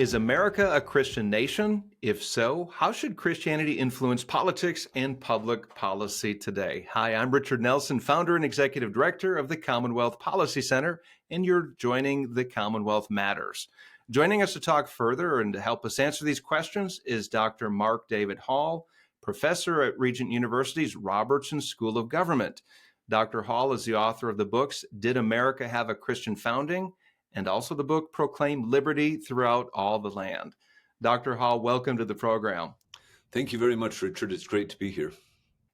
Is America a Christian nation? If so, how should Christianity influence politics and public policy today? Hi, I'm Richard Nelson, founder and executive director of the Commonwealth Policy Center, and you're joining the Commonwealth Matters. Joining us to talk further and to help us answer these questions is Dr. Mark David Hall, professor at Regent University's Robertson School of Government. Dr. Hall is the author of the books, Did America Have a Christian Founding? And also the book, Proclaim Liberty Throughout All the Land. Dr. Hall, welcome to the program. Thank you very much, Richard. It's great to be here.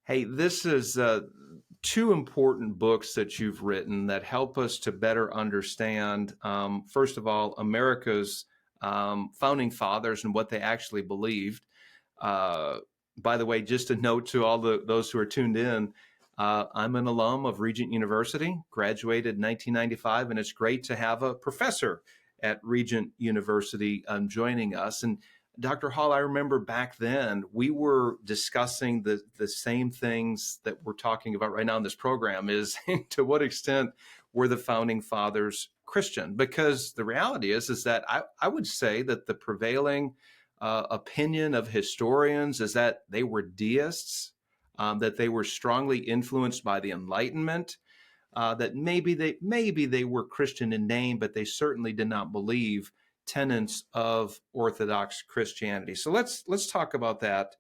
Hey, this is two important books that you've written that help us to better understand, first of all, America's founding fathers and what they actually believed. By the way, just a note to all those who are tuned in, I'm an alum of Regent University, graduated in 1995, and it's great to have a professor at Regent University joining us. And Dr. Hall, I remember back then we were discussing the same things that we're talking about right now in this program is to what extent were the founding fathers Christian? Because the reality is that I would say that the prevailing opinion of historians is that they were deists, that they were strongly influenced by the Enlightenment, that maybe they were Christian in name, but they certainly did not believe tenets of Orthodox Christianity. So let's talk about that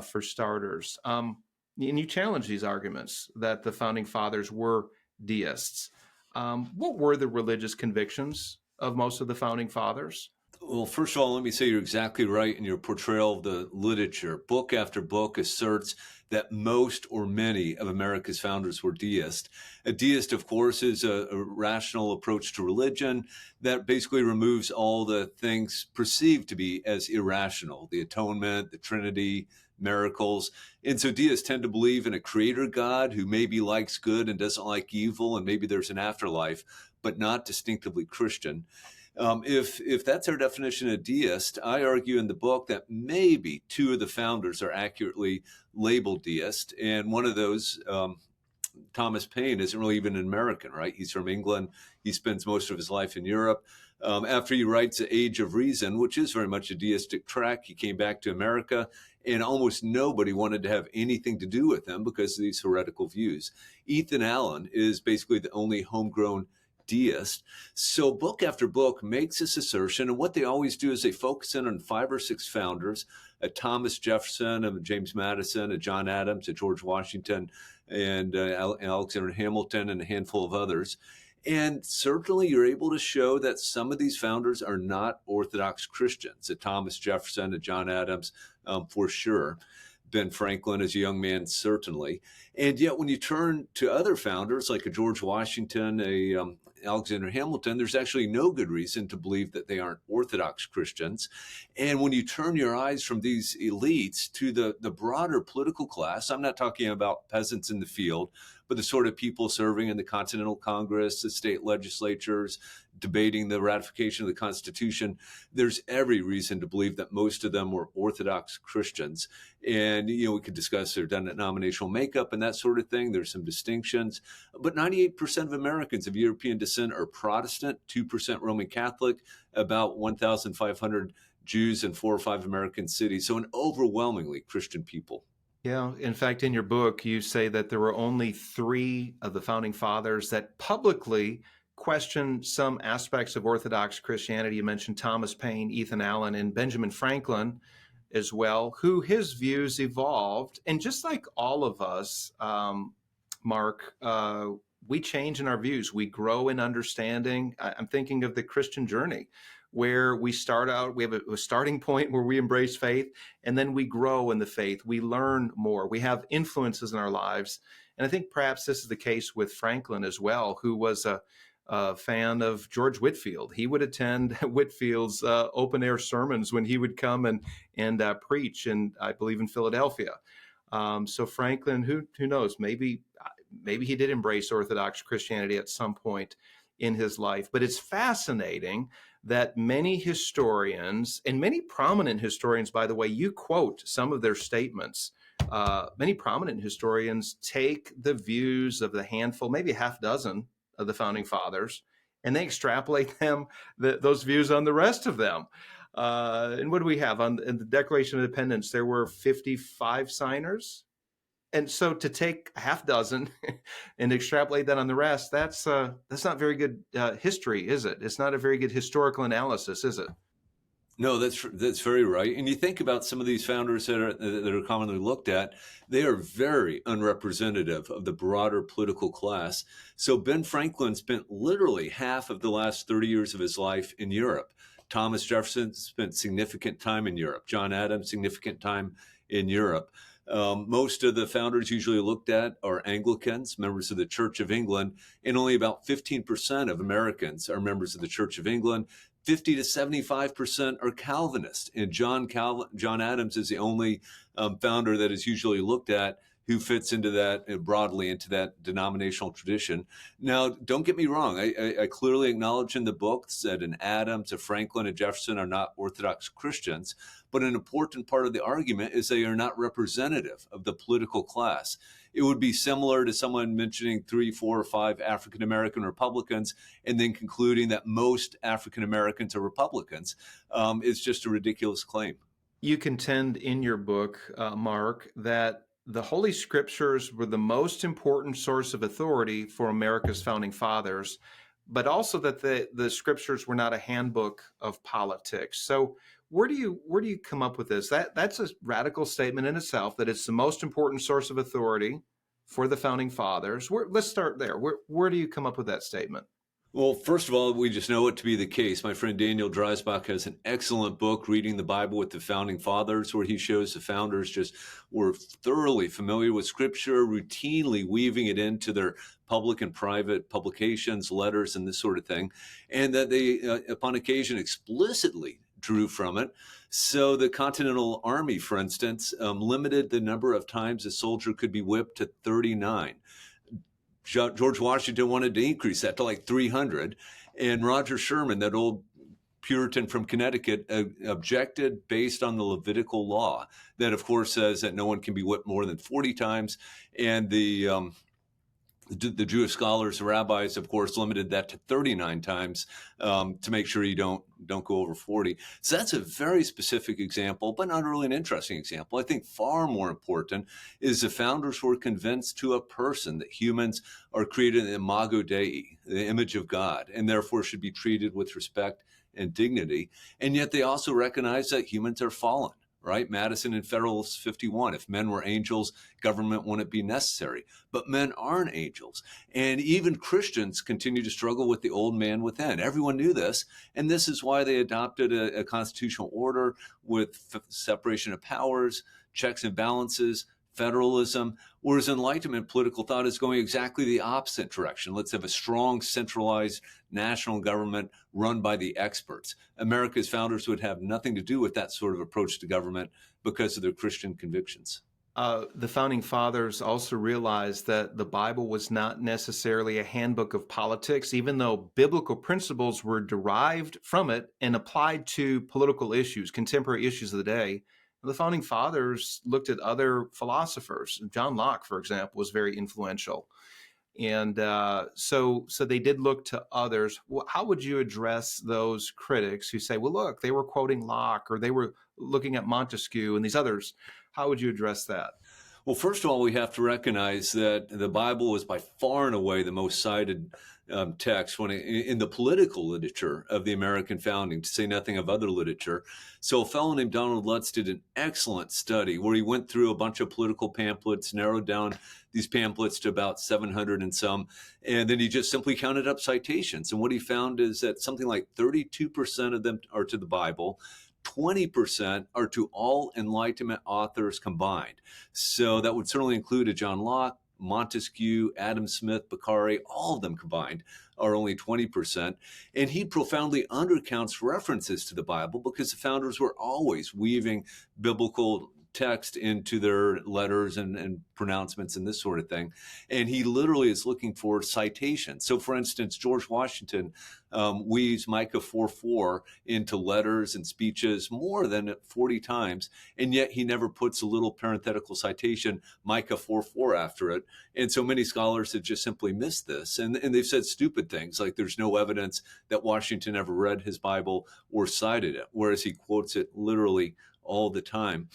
for starters. And you challenge these arguments that the founding fathers were deists. What were the religious convictions of most of the founding fathers? Well, first of all, let me say you're exactly right in your portrayal of the literature. Book after book asserts that most or many of America's founders were deists. A deist, of course, is a rational approach to religion that basically removes all the things perceived to be as irrational, the atonement, the Trinity, miracles. And so deists tend to believe in a creator God who maybe likes good and doesn't like evil, and maybe there's an afterlife, but not distinctively Christian. If that's our definition of deist, I argue in the book that maybe two of the founders are accurately labeled deist. And one of those, Thomas Paine, isn't really even an American, right? He's from England. He spends most of his life in Europe. After he writes The Age of Reason, which is very much a deistic tract, he came back to America, and almost nobody wanted to have anything to do with him because of these heretical views. Ethan Allen is basically the only homegrown deist. So book after book makes this assertion, and what they always do is they focus in on 5 or 6 founders, a Thomas Jefferson, a James Madison, a John Adams, a George Washington, and Alexander Hamilton, and a handful of others. And certainly you're able to show that some of these founders are not Orthodox Christians, a Thomas Jefferson, a John Adams, for sure. Ben Franklin as a young man, certainly. And yet when you turn to other founders like a George Washington, a Alexander Hamilton, there's actually no good reason to believe that they aren't Orthodox Christians. And when you turn your eyes from these elites to the broader political class, I'm not talking about peasants in the field, but the sort of people serving in the Continental Congress, the state legislatures, debating the ratification of the Constitution, there's every reason to believe that most of them were Orthodox Christians. And, we could discuss their denominational makeup and that sort of thing. There's some distinctions. But 98% of Americans of European descent are Protestant, 2% Roman Catholic, about 1,500 Jews in 4 or 5 American cities. So an overwhelmingly Christian people. Yeah. In fact, in your book, you say that there were only 3 of the founding fathers that publicly questioned some aspects of Orthodox Christianity. You mentioned Thomas Paine, Ethan Allen, and Benjamin Franklin as well, who his views evolved. And just like all of us, Mark, we change in our views. We grow in understanding. I'm thinking of the Christian journey, where we start out, we have a starting point where we embrace faith, and then we grow in the faith. We learn more. We have influences in our lives. And I think perhaps this is the case with Franklin as well, who was a fan of George Whitefield. He would attend Whitefield's open-air sermons when he would come and preach, and I believe in Philadelphia. So Franklin, who knows, maybe he did embrace Orthodox Christianity at some point in his life. But it's fascinating that many historians, and many prominent historians, by the way, you quote some of their statements. Many prominent historians take the views of the handful, maybe a half dozen of the founding fathers, and they extrapolate those views on the rest of them. And what do we have in the Declaration of Independence? There were 55 signers. And so to take a half dozen and extrapolate that on the rest, that's not very good history, is it? It's not a very good historical analysis, is it? No, that's very right. And you think about some of these founders that are commonly looked at, they are very unrepresentative of the broader political class. So Ben Franklin spent literally half of the last 30 years of his life in Europe. Thomas Jefferson spent significant time in Europe. John Adams, significant time in Europe. Most of the founders usually looked at are Anglicans, members of the Church of England, and only about 15% of Americans are members of the Church of England. 50 to 75% are Calvinist, and John Adams is the only founder that is usually looked at who fits into that broadly into that denominational tradition. Now, don't get me wrong. I clearly acknowledge in the books that an Adams, a Franklin, a Jefferson are not Orthodox Christians, but an important part of the argument is they are not representative of the political class. It would be similar to someone mentioning 3, 4, or 5 African American Republicans and then concluding that most African Americans are Republicans. It's just a ridiculous claim. You contend in your book, Mark, that the Holy Scriptures were the most important source of authority for America's founding fathers, but also that the Scriptures were not a handbook of politics. So where do you come up with this? That's a radical statement in itself, that it's the most important source of authority for the founding fathers. Let's start there. Where do you come up with that statement? Well, first of all, we just know it to be the case. My friend Daniel Dreisbach has an excellent book, Reading the Bible with the Founding Fathers, where he shows the founders just were thoroughly familiar with Scripture, routinely weaving it into their public and private publications, letters, and this sort of thing, and that they, upon occasion, explicitly drew from it. So the Continental Army, for instance, limited the number of times a soldier could be whipped to 39. George Washington wanted to increase that to like 300. And Roger Sherman, that old Puritan from Connecticut, objected based on the Levitical law that, of course, says that no one can be whipped more than 40 times. And the Jewish scholars, the rabbis, of course, limited that to 39 times to make sure you don't go over 40. So that's a very specific example, but not really an interesting example. I think far more important is the founders were convinced to a person that humans are created in the imago Dei, the image of God, and therefore should be treated with respect and dignity. And yet they also recognize that humans are fallen. Right? Madison in Federalist 51, if men were angels, government wouldn't be necessary. But men aren't angels. And even Christians continue to struggle with the old man within. Everyone knew this. And this is why they adopted a constitutional order with separation of powers, checks and balances, federalism, whereas Enlightenment political thought is going exactly the opposite direction. Let's have a strong, centralized national government run by the experts. America's founders would have nothing to do with that sort of approach to government because of their Christian convictions. The founding fathers also realized that the Bible was not necessarily a handbook of politics, even though biblical principles were derived from it and applied to political issues, contemporary issues of the day. The founding fathers looked at other philosophers. John Locke, for example, was very influential. And so they did look to others. How would you address those critics who say, well, look, they were quoting Locke or they were looking at Montesquieu and these others? How would you address that? Well, first of all, we have to recognize that the Bible was by far and away the most cited text in the political literature of the American founding, to say nothing of other literature. So a fellow named Donald Lutz did an excellent study where he went through a bunch of political pamphlets, narrowed down these pamphlets to about 700 and some, and then he just simply counted up citations. And what he found is that something like 32% of them are to the Bible, 20% are to all Enlightenment authors combined. So that would certainly include a John Locke, Montesquieu, Adam Smith, Beccari, all of them combined are only 20%. And he profoundly undercounts references to the Bible because the founders were always weaving biblical text into their letters and pronouncements and this sort of thing. And he literally is looking for citations. So, for instance, George Washington weaves Micah 4:4 into letters and speeches more than 40 times, and yet he never puts a little parenthetical citation, Micah 4:4, after it. And so many scholars have just simply missed this. And they've said stupid things like there's no evidence that Washington ever read his Bible or cited it, whereas he quotes it literally all the time.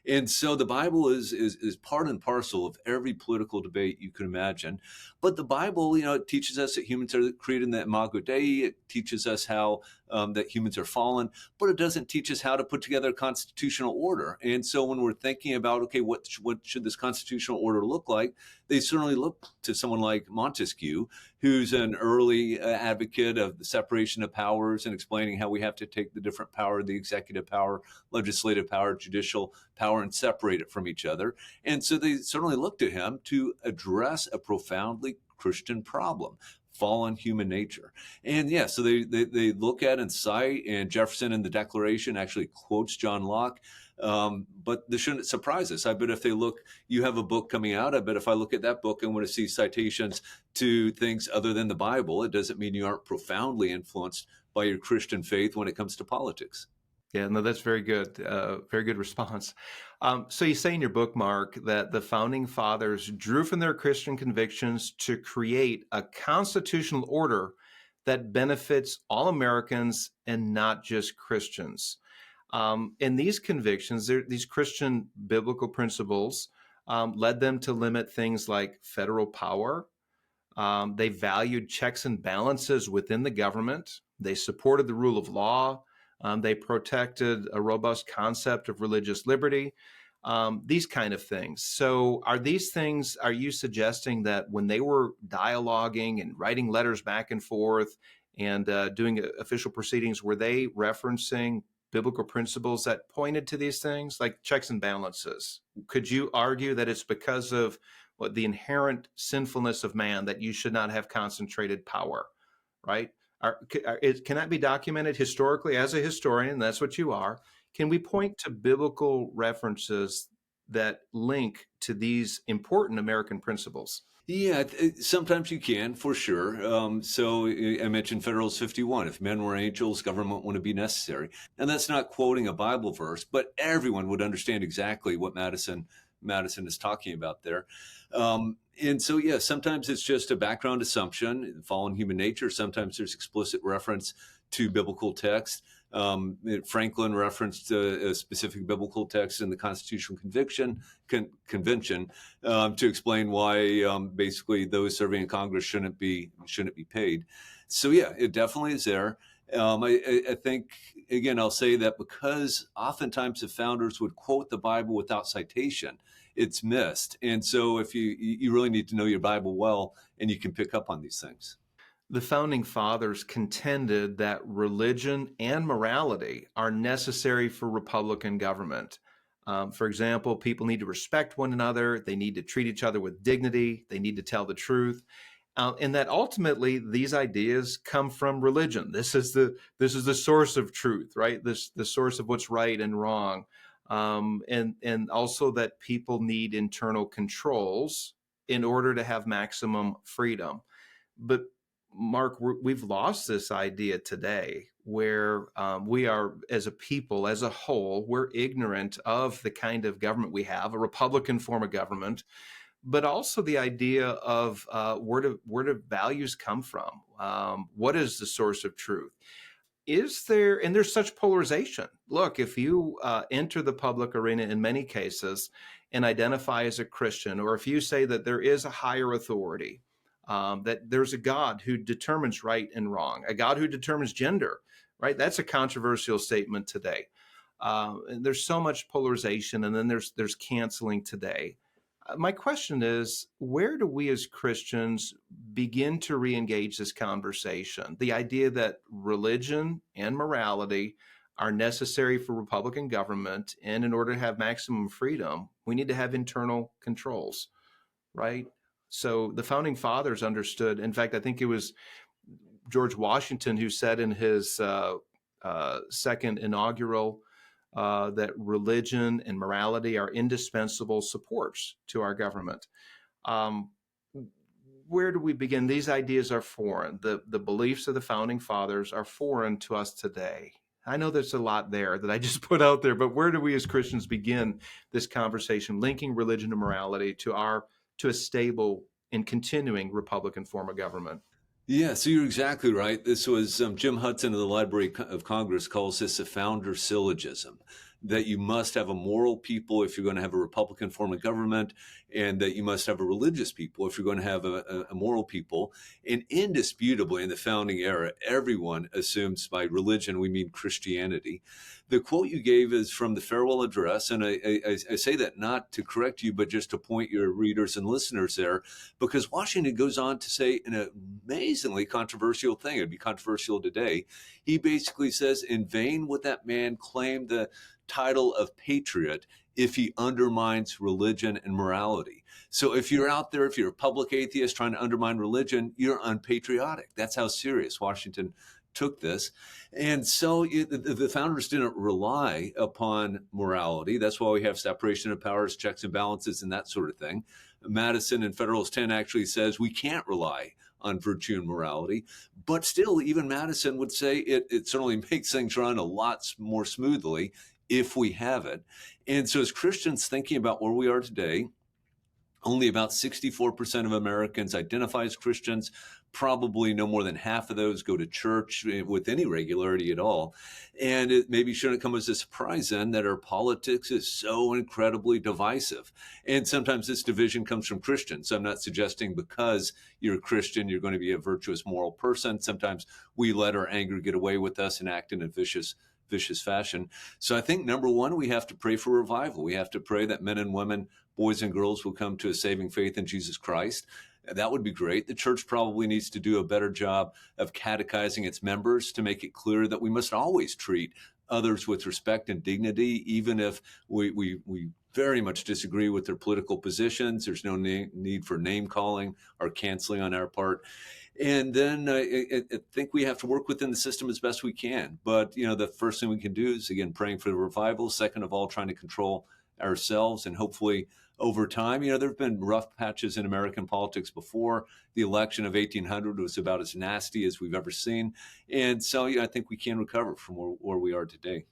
And so the Bible is part and parcel of every political debate you can imagine. But the Bible, it teaches us that humans are created in the imago Dei. It teaches us how that humans are fallen, but it doesn't teach us how to put together a constitutional order. And so when we're thinking about, okay, what should this constitutional order look like? They certainly look to someone like Montesquieu, who's an early advocate of the separation of powers and explaining how we have to take the different power, the executive power, legislative power, judicial power, and separate it from each other. And so they certainly look to him to address a profoundly Christian problem, fallen human nature. And yeah, so they look at and cite, and Jefferson in the Declaration actually quotes John Locke. But this shouldn't surprise us. I bet if they look, you have a book coming out, I bet if I look at that book and want to see citations to things other than the Bible, it doesn't mean you aren't profoundly influenced by your Christian faith when it comes to politics. Yeah, no, that's very good. Very good response. So you say in your book, Mark, that the founding fathers drew from their Christian convictions to create a constitutional order that benefits all Americans and not just Christians. And these convictions, these Christian biblical principles, led them to limit things like federal power. They valued checks and balances within the government. They supported the rule of law. They protected a robust concept of religious liberty, these kind of things. So are you suggesting that when they were dialoguing and writing letters back and forth and doing official proceedings, were they referencing biblical principles that pointed to these things like checks and balances? Could you argue that it's because of the inherent sinfulness of man that you should not have concentrated power, right? Can that be documented historically? As a historian, that's what you are. Can we point to biblical references that link to these important American principles? Yeah, sometimes you can, for sure. So I mentioned Federalist 51. If men were angels, government wouldn't be necessary. And that's not quoting a Bible verse, but everyone would understand exactly what Madison is talking about there. And so, yeah, sometimes it's just a background assumption, fallen human nature. Sometimes there's explicit reference to biblical text. Franklin referenced a specific biblical text in the Constitutional Convention to explain why basically those serving in Congress shouldn't be paid. So, yeah, it definitely is there. I think, again, I'll say that because oftentimes the founders would quote the Bible without citation, it's missed. And so if you really need to know your Bible well, and you can pick up on these things. The founding fathers contended that religion and morality are necessary for Republican government. For example, people need to respect one another. They need to treat each other with dignity. They need to tell the truth. And that ultimately these ideas come from religion. This is the source of truth, right? The source of what's right and wrong. And also that people need internal controls in order to have maximum freedom. But Mark, we've lost this idea today where we are, as a people, as a whole, we're ignorant of the kind of government we have, a Republican form of government, but also the idea of where do values come from? What is the source of truth? And there's such polarization. Look, if you enter the public arena in many cases and identify as a Christian, or if you say that there is a higher authority, that there's a God who determines right and wrong, a God who determines gender, right? That's a controversial statement today. And there's so much polarization, and then there's canceling today. My question is, where do we as Christians begin to re-engage this conversation? The idea that religion and morality are necessary for Republican government, and in order to have maximum freedom, we need to have internal controls, right? So the founding fathers understood. In fact, I think it was George Washington who said in his second inaugural that religion and morality are indispensable supports to our government. Um, where do we begin? These ideas are foreign. The beliefs of the founding fathers are foreign to us today. I know there's a lot there that I just put out there, but where do we as Christians begin this conversation, linking religion and morality to a stable and continuing Republican form of government? Yeah, so you're exactly right. This was Jim Hudson of the Library of Congress calls this a founder syllogism, that you must have a moral people if you're going to have a Republican form of government, and that you must have a religious people if you're going to have a moral people. And indisputably, in the founding era, everyone assumes by religion we mean Christianity. The quote you gave is from the farewell address, and I say that not to correct you, but just to point your readers and listeners there, because Washington goes on to say an amazingly controversial thing. It'd be controversial today. He basically says, in vain would that man claim the title of patriot if he undermines religion and morality. So if you're out there, if you're a public atheist trying to undermine religion, you're unpatriotic. That's how serious Washington took this. And so the founders didn't rely upon morality. That's why we have separation of powers, checks and balances, and that sort of thing. Madison in Federalist 10 actually says we can't rely on virtue and morality. But still, even Madison would say it certainly makes things run a lot more smoothly if we have it. And so as Christians thinking about where we are today, only about 64% of Americans identify as Christians. Probably no more than half of those go to church with any regularity at all. And it maybe shouldn't come as a surprise then that our politics is so incredibly divisive. And sometimes this division comes from Christians. So I'm not suggesting because you're a Christian, you're going to be a virtuous moral person. Sometimes we let our anger get away with us and act in a vicious fashion. So I think number one, we have to pray for revival. We have to pray that men and women, boys and girls will come to a saving faith in Jesus Christ. That would be great. The church probably needs to do a better job of catechizing its members to make it clear that we must always treat others with respect and dignity, even if we very much disagree with their political positions. There's no need for name calling or canceling on our part. And then I think we have to work within the system as best we can. But, the first thing we can do is, again, praying for the revival. Second of all, trying to control ourselves. And hopefully over time, there have been rough patches in American politics before. The election of 1800 was about as nasty as we've ever seen. And so I think we can recover from where we are today.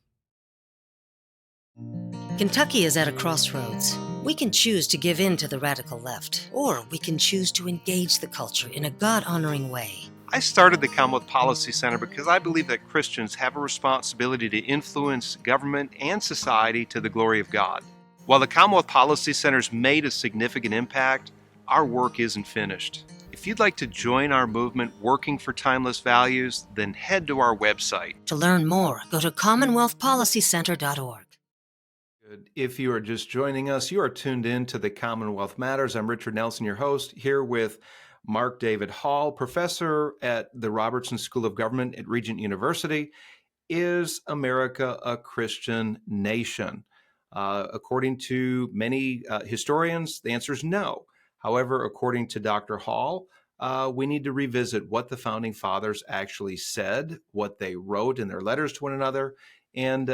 Kentucky is at a crossroads. We can choose to give in to the radical left, or we can choose to engage the culture in a God-honoring way. I started the Commonwealth Policy Center because I believe that Christians have a responsibility to influence government and society to the glory of God. While the Commonwealth Policy Center's made a significant impact, our work isn't finished. If you'd like to join our movement working for timeless values, then head to our website. To learn more, go to commonwealthpolicycenter.org. Good. If you are just joining us, you are tuned in to the Commonwealth Matters. I'm Richard Nelson, your host, here with Mark David Hall, professor at the Robertson School of Government at Regent University. Is America a Christian nation? According to many historians, the answer is no. However, according to Dr. Hall, we need to revisit what the Founding Fathers actually said, what they wrote in their letters to one another, and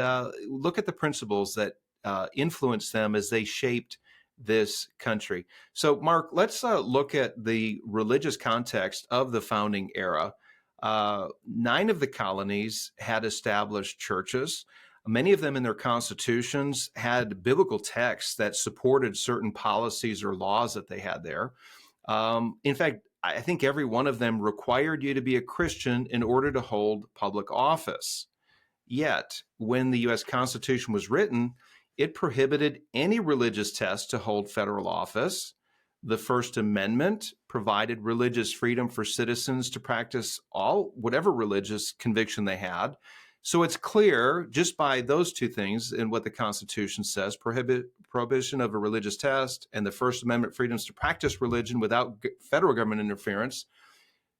look at the principles that influenced them as they shaped this country. So, Mark, let's look at the religious context of the founding era. 9 of the colonies had established churches. Many of them in their constitutions had biblical texts that supported certain policies or laws that they had there. In fact, I think every one of them required you to be a Christian in order to hold public office. Yet, when the U.S. Constitution was written, it prohibited any religious test to hold federal office. The First Amendment provided religious freedom for citizens to practice whatever religious conviction they had. So it's clear just by those two things in what the Constitution says, prohibition of a religious test and the First Amendment freedoms to practice religion without federal government interference.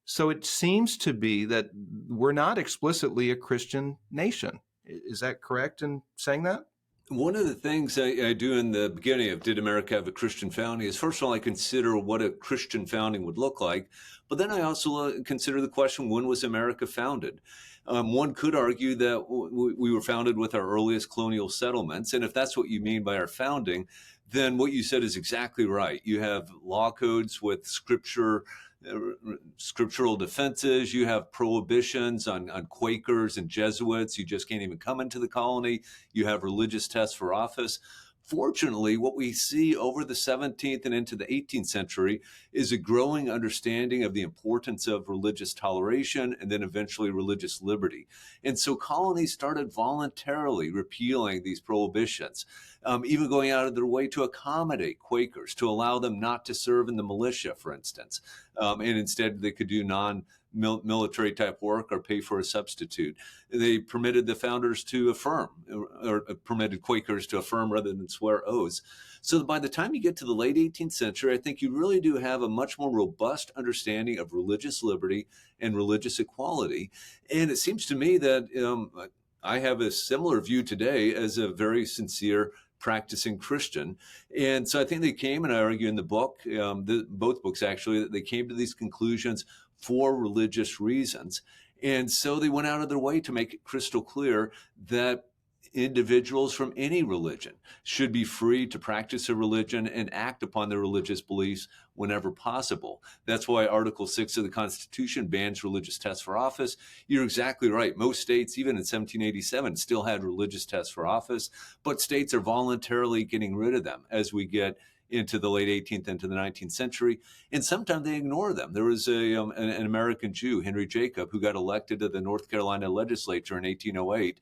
So it seems to be that we're not explicitly a Christian nation. Is that correct in saying that? One of the things I do in the beginning of Did America Have a Christian Founding is, first of all, I consider what a Christian founding would look like, but then I also consider the question, when was America founded? One could argue that we were founded with our earliest colonial settlements, and if that's what you mean by our founding, then what you said is exactly right. You have law codes with scriptural defenses. You have prohibitions on Quakers and Jesuits. You just can't even come into the colony. You have religious tests for office. Fortunately, what we see over the 17th and into the 18th century is a growing understanding of the importance of religious toleration and then eventually religious liberty. And so colonies started voluntarily repealing these prohibitions, even going out of their way to accommodate Quakers, to allow them not to serve in the militia, for instance. And instead they could do military type work or pay for a substitute. They permitted the founders to affirm, or permitted Quakers to affirm rather than swear oaths. So by the time you get to the late 18th century, I think you really do have a much more robust understanding of religious liberty and religious equality. And it seems to me that I have a similar view today as a very sincere practicing Christian. And so I think they came, and I argue in the book, both books actually, that they came to these conclusions for religious reasons. And so they went out of their way to make it crystal clear that individuals from any religion should be free to practice a religion and act upon their religious beliefs whenever possible. That's why Article 6 of the Constitution bans religious tests for office. You're exactly right. Most states, even in 1787, still had religious tests for office, but states are voluntarily getting rid of them as we get into the late 18th into the 19th century, and sometimes they ignore them. There was an American Jew, Henry Jacob, who got elected to the North Carolina legislature in 1808.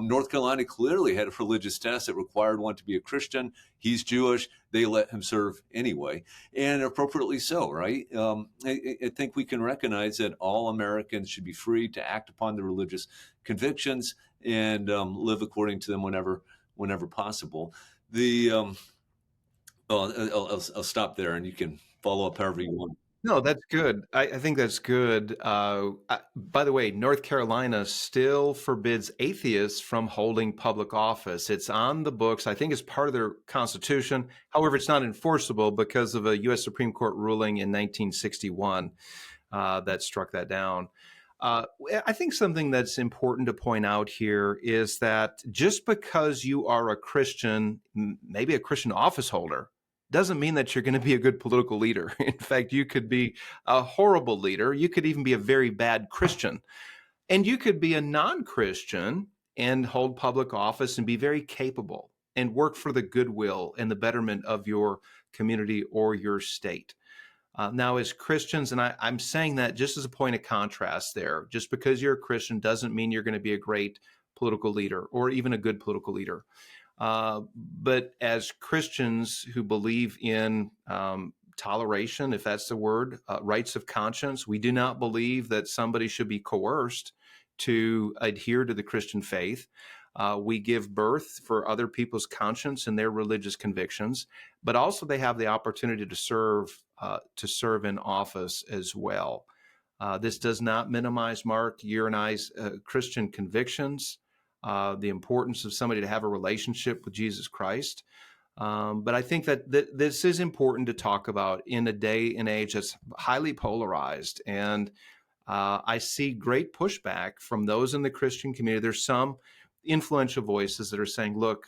North Carolina clearly had a religious test that required one to be a Christian. He's Jewish. They let him serve anyway, and appropriately so, right? I think we can recognize that all Americans should be free to act upon their religious convictions and live according to them whenever possible. I'll stop there, and you can follow up however you want. No, that's good. I think that's good. By the way, North Carolina still forbids atheists from holding public office. It's on the books. I think it's part of their constitution. However, it's not enforceable because of a U.S. Supreme Court ruling in 1961 that struck that down. I think something that's important to point out here is that just because you are a Christian, maybe a Christian office holder, doesn't mean that you're going to be a good political leader. In fact, you could be a horrible leader. You could even be a very bad Christian. And you could be a non-Christian and hold public office and be very capable and work for the goodwill and the betterment of your community or your state. Now, as Christians, and I'm saying that just as a point of contrast there, just because you're a Christian doesn't mean you're going to be a great political leader or even a good political leader. But as Christians who believe in toleration, if that's the word, rights of conscience, we do not believe that somebody should be coerced to adhere to the Christian faith. We give birth for other people's conscience and their religious convictions, but also they have the opportunity to serve in office as well. This does not minimize, Mark, your and I's Christian convictions. The importance of somebody to have a relationship with Jesus Christ. But I think that this is important to talk about in a day and age that's highly polarized. And I see great pushback from those in the Christian community. There's some influential voices that are saying, look,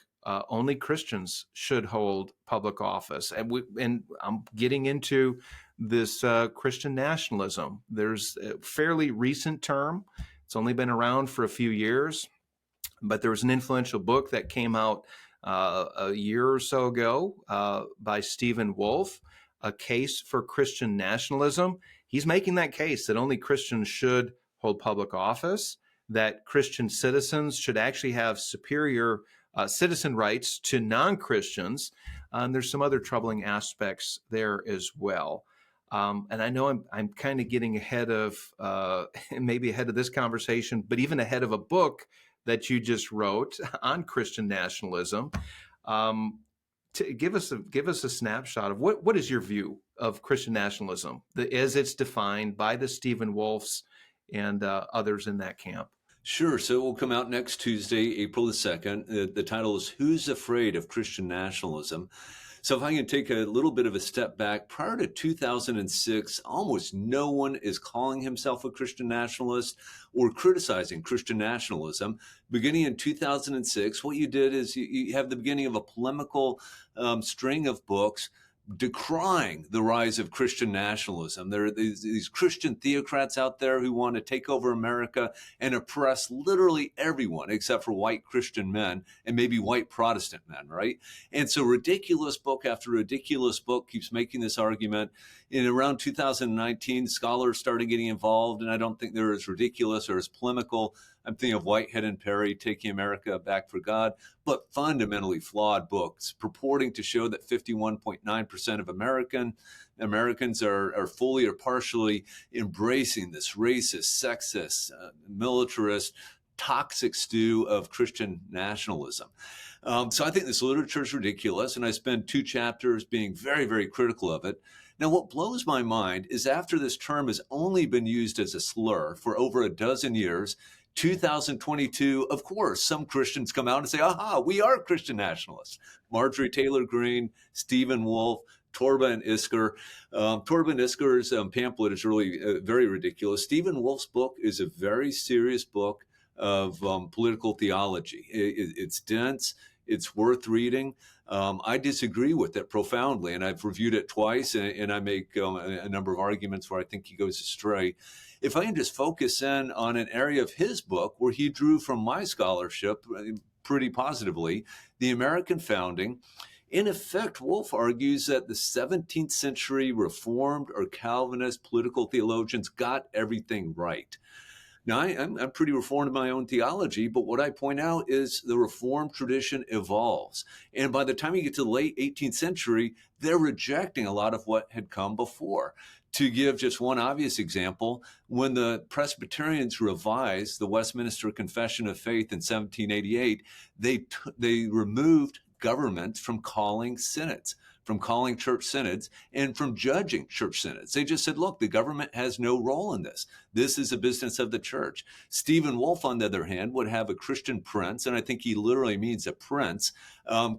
only Christians should hold public office. And I'm getting into this Christian nationalism. There's a fairly recent term. It's only been around for a few years. But there was an influential book that came out a year or so ago by Stephen Wolfe, A Case for Christian Nationalism. He's making that case that only Christians should hold public office, that Christian citizens should actually have superior citizen rights to non-Christians. And there's some other troubling aspects there as well. And I know I'm kind of getting ahead of, maybe ahead of this conversation, but even ahead of a book that you just wrote on Christian nationalism. To give us a snapshot of what is your view of Christian nationalism as it's defined by the Stephen Wolfes and others in that camp? Sure. So it will come out next Tuesday, April the 2nd. The title is Who's Afraid of Christian Nationalism? So if I can take a little bit of a step back, prior to 2006, almost no one is calling himself a Christian nationalist or criticizing Christian nationalism. Beginning in 2006, what you did is you have the beginning of a polemical string of books decrying the rise of Christian nationalism. There are these Christian theocrats out there who want to take over America and oppress literally everyone except for white Christian men and maybe white Protestant men, right? And so ridiculous book after ridiculous book keeps making this argument. In around 2019, scholars started getting involved, and I don't think they're as ridiculous or as polemical. I'm thinking of Whitehead and Perry, Taking America Back for God, but fundamentally flawed books purporting to show that 51.9% of Americans are fully or partially embracing this racist, sexist, militarist, toxic stew of Christian nationalism. So I think this literature is ridiculous, and I spend 2 chapters being very, very critical of it. Now, what blows my mind is after this term has only been used as a slur for over a dozen years, 2022, of course, some Christians come out and say, aha, we are Christian nationalists. Marjorie Taylor Greene, Stephen Wolfe, Torben Isker. Torben Isker's pamphlet is really very ridiculous. Stephen Wolfe's book is a very serious book of political theology. It's dense. It's worth reading. I disagree with it profoundly, and I've reviewed it twice, and I make a number of arguments where I think he goes astray. If I can just focus in on an area of his book where he drew from my scholarship pretty positively, the American founding. In effect, Wolfe argues that the 17th century Reformed or Calvinist political theologians got everything right. Now, I'm pretty reformed in my own theology, but what I point out is the Reformed tradition evolves. And by the time you get to the late 18th century, they're rejecting a lot of what had come before. To give just one obvious example, when the Presbyterians revised the Westminster Confession of Faith in 1788, they removed government from calling synods, from calling church synods, and from judging church synods. They just said, look, the government has no role in this. This is a business of the church. Stephen Wolfe, on the other hand, would have a Christian prince, and I think he literally means a prince,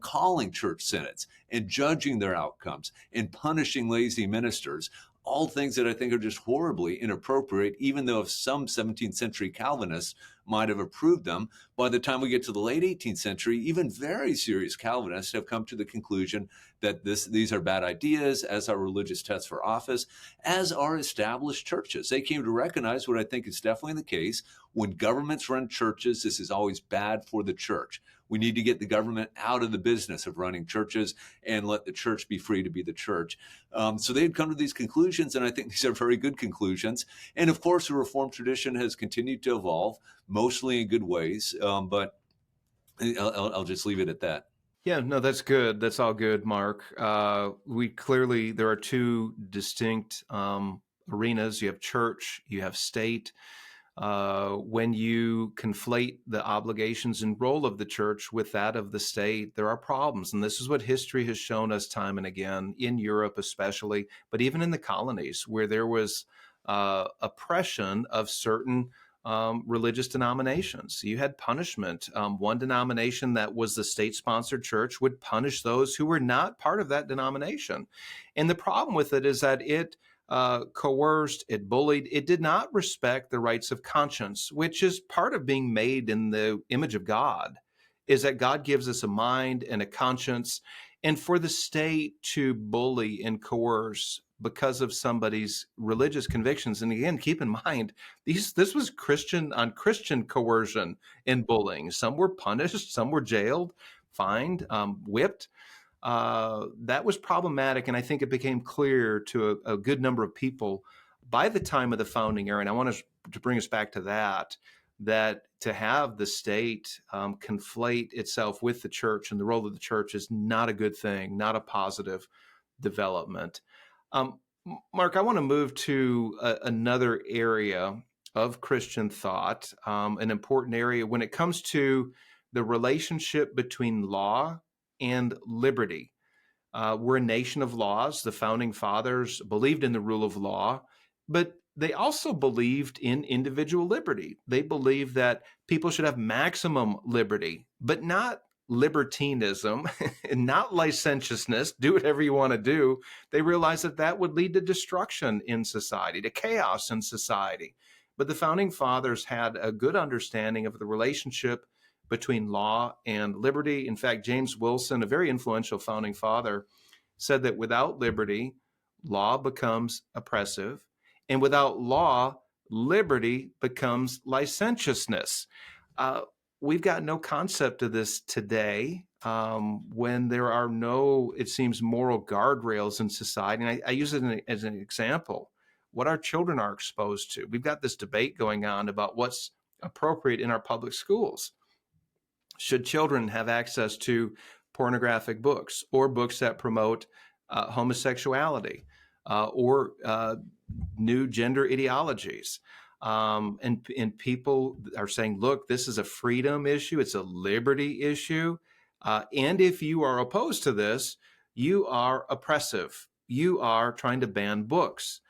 calling church synods and judging their outcomes and punishing lazy ministers. All things that I think are just horribly inappropriate, even though if some 17th century Calvinists might have approved them, by the time we get to the late 18th century, even very serious Calvinists have come to the conclusion that these are bad ideas, as are religious tests for office, as are established churches. They came to recognize what I think is definitely the case. When governments run churches, this is always bad for the church. We need to get the government out of the business of running churches and let the church be free to be the church. So they had come to these conclusions, and I think these are very good conclusions. And of course, the Reformed tradition has continued to evolve, mostly in good ways, but I'll just leave it at that. Yeah, no, that's good. That's all good, Mark. There are 2 distinct arenas. You have church, you have state. When you conflate the obligations and role of the church with that of the state, there are problems. And this is what history has shown us time and again, in Europe especially, but even in the colonies, where there was oppression of certain religious denominations. You had punishment. One denomination that was the state-sponsored church would punish those who were not part of that denomination. And the problem with it is that it coerced, it bullied, it did not respect the rights of conscience, which is part of being made in the image of God, is that God gives us a mind and a conscience. And for the state to bully and coerce because of somebody's religious convictions, and again, keep in mind, this was Christian on Christian coercion and bullying. Some were punished, some were jailed, fined, whipped. That was problematic, and I think it became clear to a good number of people by the time of the founding era, and I want to bring us back to that to have the state conflate itself with the church and the role of the church is not a good thing, not a positive development. Mark, I want to move to another area of Christian thought, an important area when it comes to the relationship between law and liberty. We're a nation of laws. The founding fathers believed in the rule of law, but they also believed in individual liberty. They believed that people should have maximum liberty, but not libertinism and not licentiousness. Do whatever you want to do. They realized that that would lead to destruction in society, to chaos in society. But the founding fathers had a good understanding of the relationship between law and liberty. In fact, James Wilson, a very influential founding father, said that without liberty, law becomes oppressive, and without law, liberty becomes licentiousness. We've got no concept of this today when there are no, it seems, moral guardrails in society. And I use it as an example, what our children are exposed to. We've got this debate going on about what's appropriate in our public schools. Should children have access to pornographic books or books that promote homosexuality or new gender ideologies? And people are saying, look, this is a freedom issue. It's a liberty issue. And if you are opposed to this, you are oppressive. You are trying to ban books.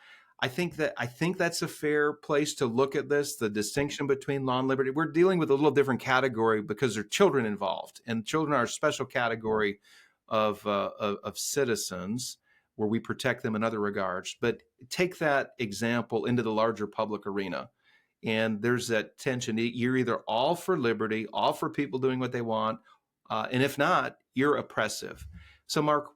I think that's a fair place to look at this, the distinction between law and liberty. We're dealing with a little different category because there are children involved, and children are a special category of citizens where we protect them in other regards. But take that example into the larger public arena, and there's that tension. You're either all for liberty, all for people doing what they want, and if not, you're oppressive. So, Mark,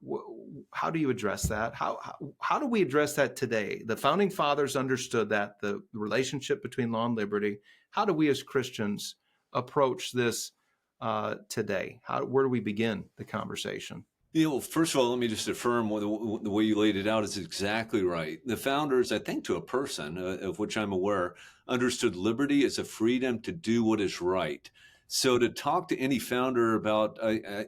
how do you address that? How do we address that today? The founding fathers understood that, the relationship between law and liberty. How do we as Christians approach this today? Where do we begin the conversation? Well, first of all, let me just affirm the way you laid it out is exactly right. The founders, I think to a person, of which I'm aware, understood liberty as a freedom to do what is right. So to talk to any founder about,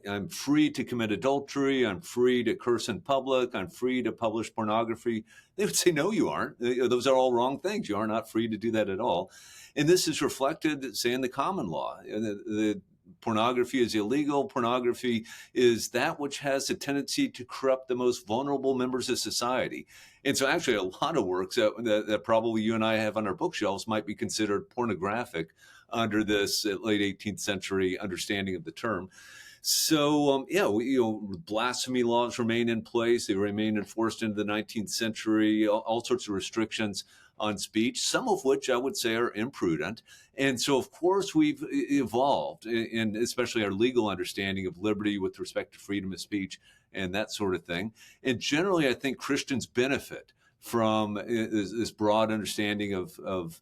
I'm free to commit adultery, I'm free to curse in public, I'm free to publish pornography, they would say, no, you aren't. Those are all wrong things. You are not free to do that at all. And this is reflected, say, in the common law. The pornography is illegal. Pornography is that which has a tendency to corrupt the most vulnerable members of society. And so actually a lot of works that probably you and I have on our bookshelves might be considered pornographic under this late 18th century understanding of the term. So, blasphemy laws remain in place. They remain enforced into the 19th century, all sorts of restrictions on speech, some of which I would say are imprudent. And so, of course, we've evolved, and especially our legal understanding of liberty with respect to freedom of speech and that sort of thing. And generally, I think Christians benefit from this broad understanding of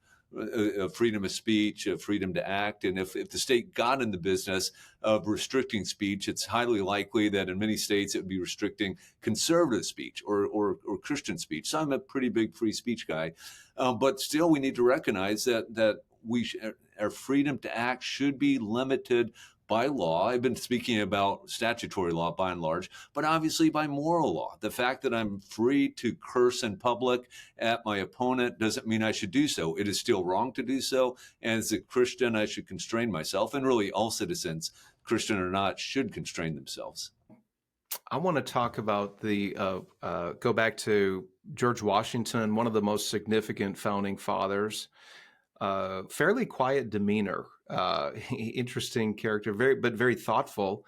freedom of speech, of freedom to act. And if the state got in the business of restricting speech, it's highly likely that in many states it would be restricting conservative speech or Christian speech. So I'm a pretty big free speech guy. But still, we need to recognize that our freedom to act should be limited by law. I've been speaking about statutory law by and large, but obviously by moral law. The fact that I'm free to curse in public at my opponent doesn't mean I should do so. It is still wrong to do so. And as a Christian, I should constrain myself. And really all citizens, Christian or not, should constrain themselves. I want to talk about go back to George Washington, one of the most significant founding fathers. Fairly quiet demeanor, interesting character, very thoughtful.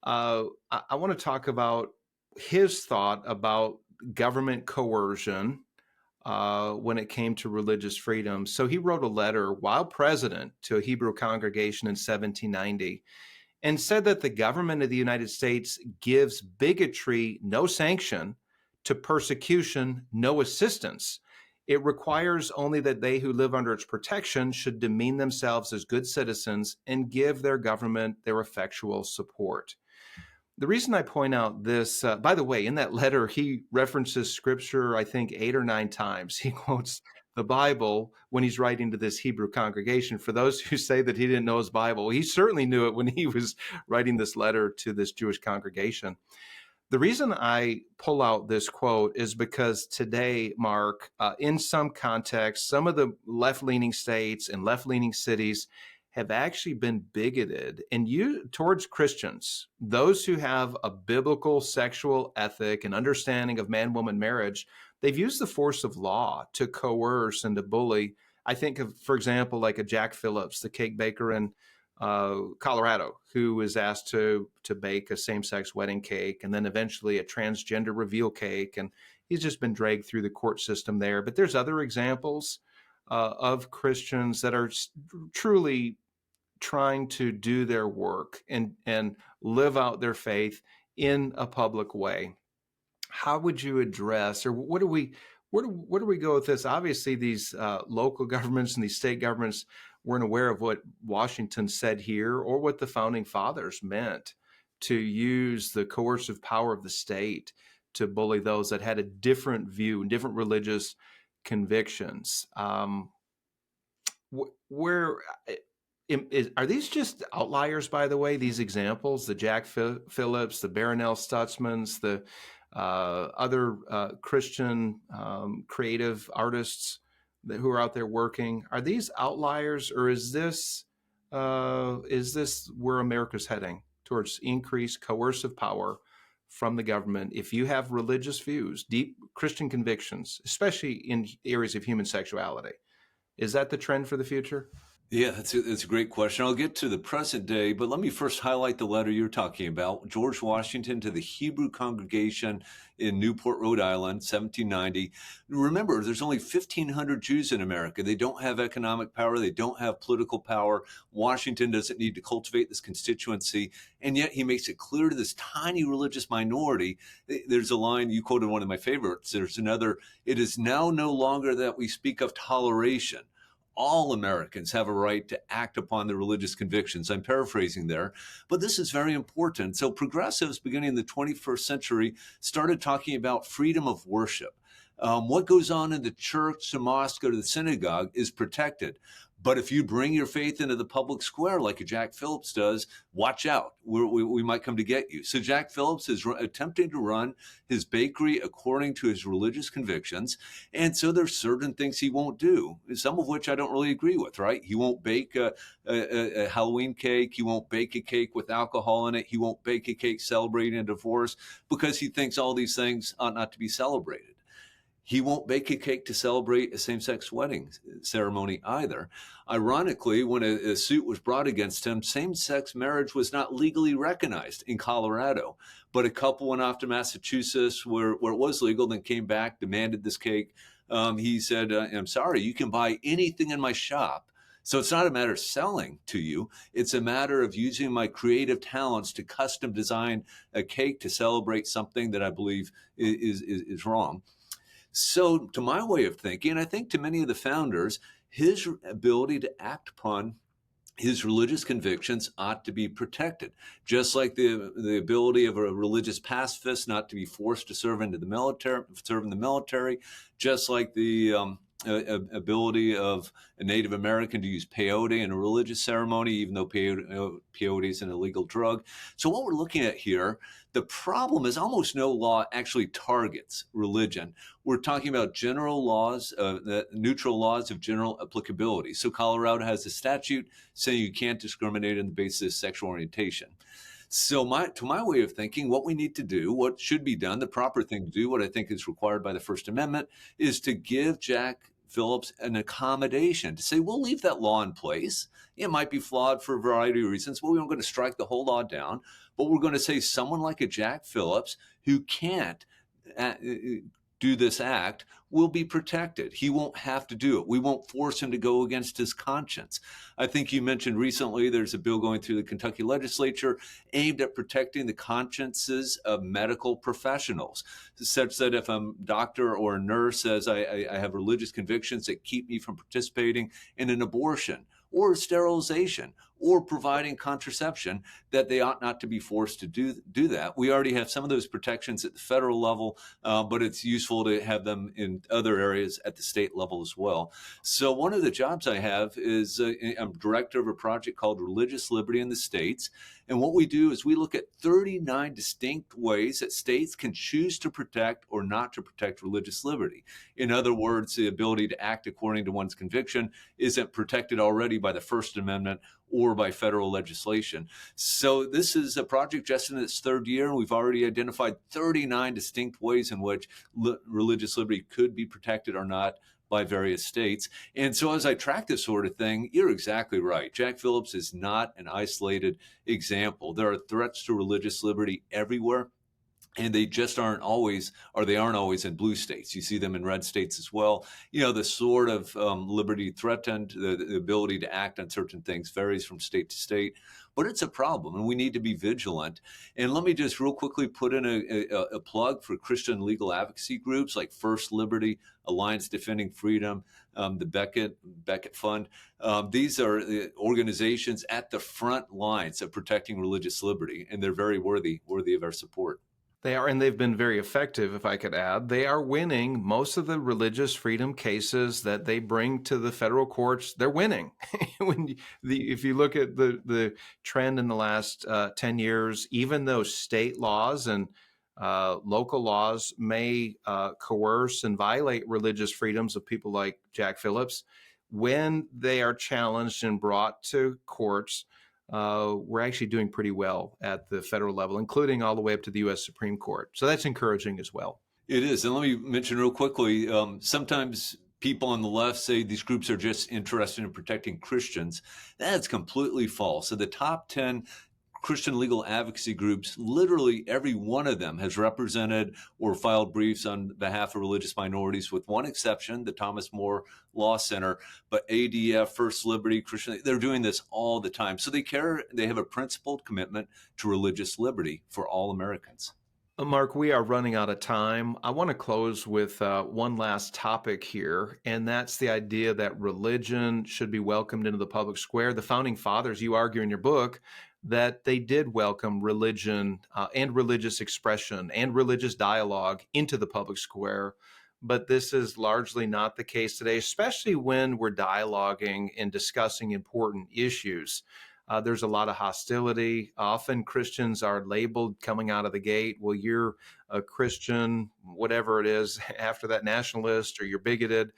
I want to talk about his thought about government coercion when it came to religious freedom. So he wrote a letter while president to a Hebrew congregation in 1790 and said that the government of the United States gives bigotry no sanction, to persecution no assistance. It requires only that they who live under its protection should demean themselves as good citizens and give their government their effectual support. The reason I point out this, by the way, in that letter, he references scripture, I think 8 or 9 times. He quotes the Bible when he's writing to this Hebrew congregation. For those who say that he didn't know his Bible, he certainly knew it when he was writing this letter to this Jewish congregation. The reason I pull out this quote is because today, Mark, in some contexts, some of the left-leaning states and left-leaning cities have actually been bigoted towards Christians, those who have a biblical sexual ethic and understanding of man-woman marriage. they've used the force of law to coerce and to bully. I think of, for example, like a Jack Phillips, the cake baker in Colorado, who was asked to bake a same-sex wedding cake and then eventually a transgender reveal cake, and he's just been dragged through the court system there. But there's other examples of Christians that are truly trying to do their work and live out their faith in a public way. How would you address, or where do we go with this? Obviously, these local governments and these state governments weren't aware of what Washington said here or what the founding fathers meant to use the coercive power of the state to bully those that had a different view and different religious convictions. Where are these just outliers, by the way, these examples, the Jack Phillips, the Barronelle Stutzmans, the other Christian creative artists who are out there working? Are these outliers, or is this where America's heading, towards increased coercive power from the government? If you have religious views, deep Christian convictions, especially in areas of human sexuality, is that the trend for the future? Yeah, that's a great question. I'll get to the present day, but let me first highlight the letter you're talking about. George Washington to the Hebrew congregation in Newport, Rhode Island, 1790. Remember, there's only 1,500 Jews in America. They don't have economic power. They don't have political power. Washington doesn't need to cultivate this constituency, and yet he makes it clear to this tiny religious minority. There's a line, you quoted one of my favorites. There's another, "It is now no longer that we speak of toleration. All Americans have a right to act upon their religious convictions." I'm paraphrasing there, but this is very important. So progressives beginning in the 21st century started talking about freedom of worship. What goes on in the church, the mosque, or the synagogue is protected. But if you bring your faith into the public square like a Jack Phillips does, watch out. We might come to get you. So Jack Phillips is attempting to run his bakery according to his religious convictions. And so there's certain things he won't do, some of which I don't really agree with, right? He won't bake a Halloween cake. He won't bake a cake with alcohol in it. He won't bake a cake celebrating a divorce because he thinks all these things ought not to be celebrated. He won't bake a cake to celebrate a same-sex wedding ceremony either. Ironically, when a suit was brought against him, same-sex marriage was not legally recognized in Colorado. But a couple went off to Massachusetts where it was legal, then came back, demanded this cake. He said, "I'm sorry, you can buy anything in my shop. So it's not a matter of selling to you. It's a matter of using my creative talents to custom design a cake to celebrate something that I believe is wrong." So to my way of thinking, I think to many of the founders, his ability to act upon his religious convictions ought to be protected, just like the ability of a religious pacifist not to be forced to serve in the military, just like the ability of a Native American to use peyote in a religious ceremony, even though peyote is an illegal drug. So what we're looking at here, the problem is almost no law actually targets religion. We're talking about general laws, neutral laws of general applicability. So Colorado has a statute saying you can't discriminate on the basis of sexual orientation. So to my way of thinking, what we need to do, what should be done, the proper thing to do, what I think is required by the First Amendment, is to give Jack Phillips an accommodation, to say, we'll leave that law in place. It might be flawed for a variety of reasons, but we're not going to strike the whole law down. But we're going to say someone like a Jack Phillips who can't do this act will be protected. He won't have to do it. We won't force him to go against his conscience. I think you mentioned recently there's a bill going through the Kentucky legislature aimed at protecting the consciences of medical professionals, such that if a doctor or a nurse says, I have religious convictions that keep me from participating in an abortion or sterilization or providing contraception, that they ought not to be forced to do that. We already have some of those protections at the federal level, but it's useful to have them in other areas at the state level as well. So one of the jobs I have is I'm director of a project called Religious Liberty in the States. And what we do is we look at 39 distinct ways that states can choose to protect or not to protect religious liberty. In other words, the ability to act according to one's conviction isn't protected already by the First Amendment or by federal legislation. So this is a project just in its third year, and we've already identified 39 distinct ways in which religious liberty could be protected or not by various states. And so as I track this sort of thing, you're exactly right. Jack Phillips is not an isolated example. There are threats to religious liberty everywhere. And they just aren't always, or they aren't always in blue states. You see them in red states as well. The sort of liberty threatened, the ability to act on certain things varies from state to state, but it's a problem and we need to be vigilant. And let me just real quickly put in a plug for Christian legal advocacy groups like First Liberty, Alliance Defending Freedom, the Beckett Fund. These are organizations at the front lines of protecting religious liberty, and they're very worthy of our support. They are, and they've been very effective, if I could add. They are winning most of the religious freedom cases that they bring to the federal courts. They're winning. If you look at the trend in the last 10 years, even though state laws and local laws may coerce and violate religious freedoms of people like Jack Phillips, when they are challenged and brought to courts, we're actually doing pretty well at the federal level, including all the way up to the U.S. Supreme Court. So that's encouraging as well. It is. And let me mention real quickly, sometimes people on the left say these groups are just interested in protecting Christians. That's completely false. So the top 10 Christian legal advocacy groups, literally every one of them has represented or filed briefs on behalf of religious minorities, with one exception, the Thomas More Law Center. But ADF, First Liberty, Christian, they're doing this all the time. So they have a principled commitment to religious liberty for all Americans. Mark, we are running out of time. I want to close with one last topic here, and that's the idea that religion should be welcomed into the public square. The Founding Fathers, you argue in your book, that they did welcome religion and religious expression and religious dialogue into the public square. But this is largely not the case today, especially when we're dialoguing and discussing important issues. There's a lot of hostility. Often Christians are labeled coming out of the gate, well, you're a Christian, whatever it is, after that, nationalist, or you're bigoted.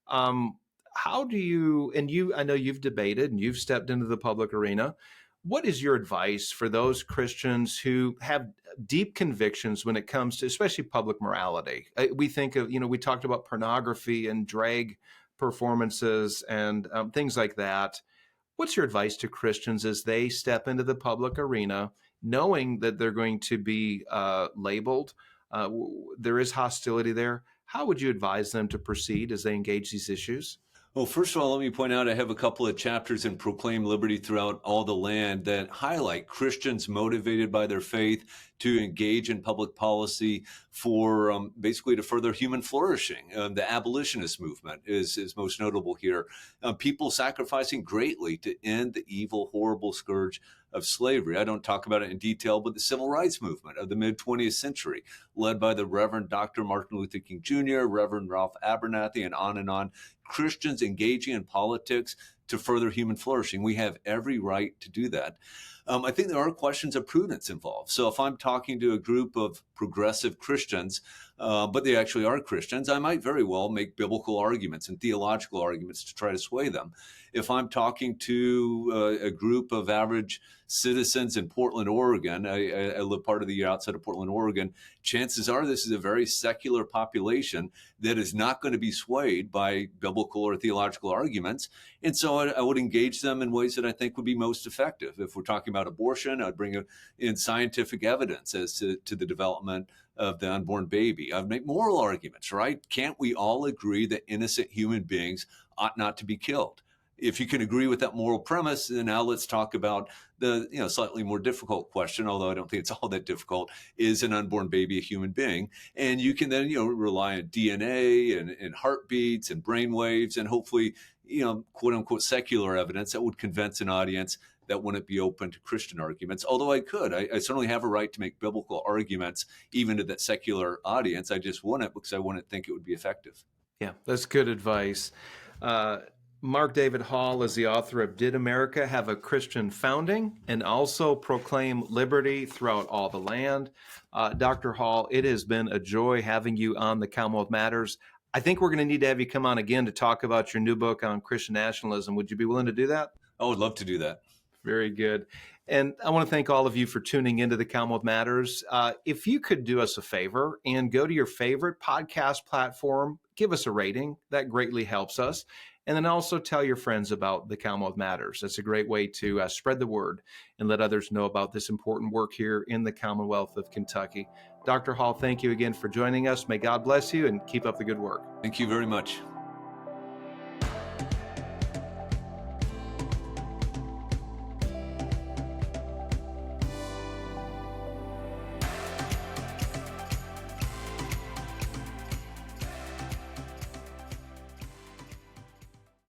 How do you, I know you've debated and you've stepped into the public arena. What is your advice for those Christians who have deep convictions when it comes to especially public morality? We think of, we talked about pornography and drag performances and things like that. What's your advice to Christians as they step into the public arena, knowing that they're going to be labeled? There is hostility there. How would you advise them to proceed as they engage these issues? Well, first of all, let me point out I have a couple of chapters in Proclaim Liberty Throughout All the Land that highlight Christians motivated by their faith to engage in public policy for basically to further human flourishing. The abolitionist movement is most notable here. People sacrificing greatly to end the evil, horrible scourge of slavery. I don't talk about it in detail, but the civil rights movement of the mid-20th century, led by the Reverend Dr. Martin Luther King Jr., Reverend Ralph Abernathy, and on and on. Christians engaging in politics to further human flourishing. We have every right to do that. I think there are questions of prudence involved. So if I'm talking to a group of progressive Christians, but they actually are Christians, I might very well make biblical arguments and theological arguments to try to sway them. If I'm talking to a group of average citizens in Portland, Oregon, I live part of the year outside of Portland, Oregon, chances are this is a very secular population that is not going to be swayed by biblical or theological arguments. And so I would engage them in ways that I think would be most effective. If we're talking about abortion, I'd bring in scientific evidence as to the development of the unborn baby. I'd make moral arguments, right? Can't we all agree that innocent human beings ought not to be killed? If you can agree with that moral premise, then now let's talk about the slightly more difficult question, although I don't think it's all that difficult. Is an unborn baby a human being? And you can then rely on DNA and heartbeats and brain waves and hopefully quote unquote secular evidence that would convince an audience that wouldn't be open to Christian arguments. Although I certainly have a right to make biblical arguments even to that secular audience. I just wouldn't because I wouldn't think it would be effective. Yeah, that's good advice. Mark David Hall is the author of Did America Have a Christian Founding? And also Proclaim Liberty Throughout All the Land. Dr. Hall, it has been a joy having you on the Commonwealth Matters. I think we're going to need to have you come on again to talk about your new book on Christian nationalism. Would you be willing to do that? I would love to do that. Very good. And I want to thank all of you for tuning into the Commonwealth Matters. If you could do us a favor and go to your favorite podcast platform, give us a rating. That greatly helps us. And then also tell your friends about the Commonwealth Matters. That's a great way to spread the word and let others know about this important work here in the Commonwealth of Kentucky. Dr. Hall, thank you again for joining us. May God bless you and keep up the good work. Thank you very much.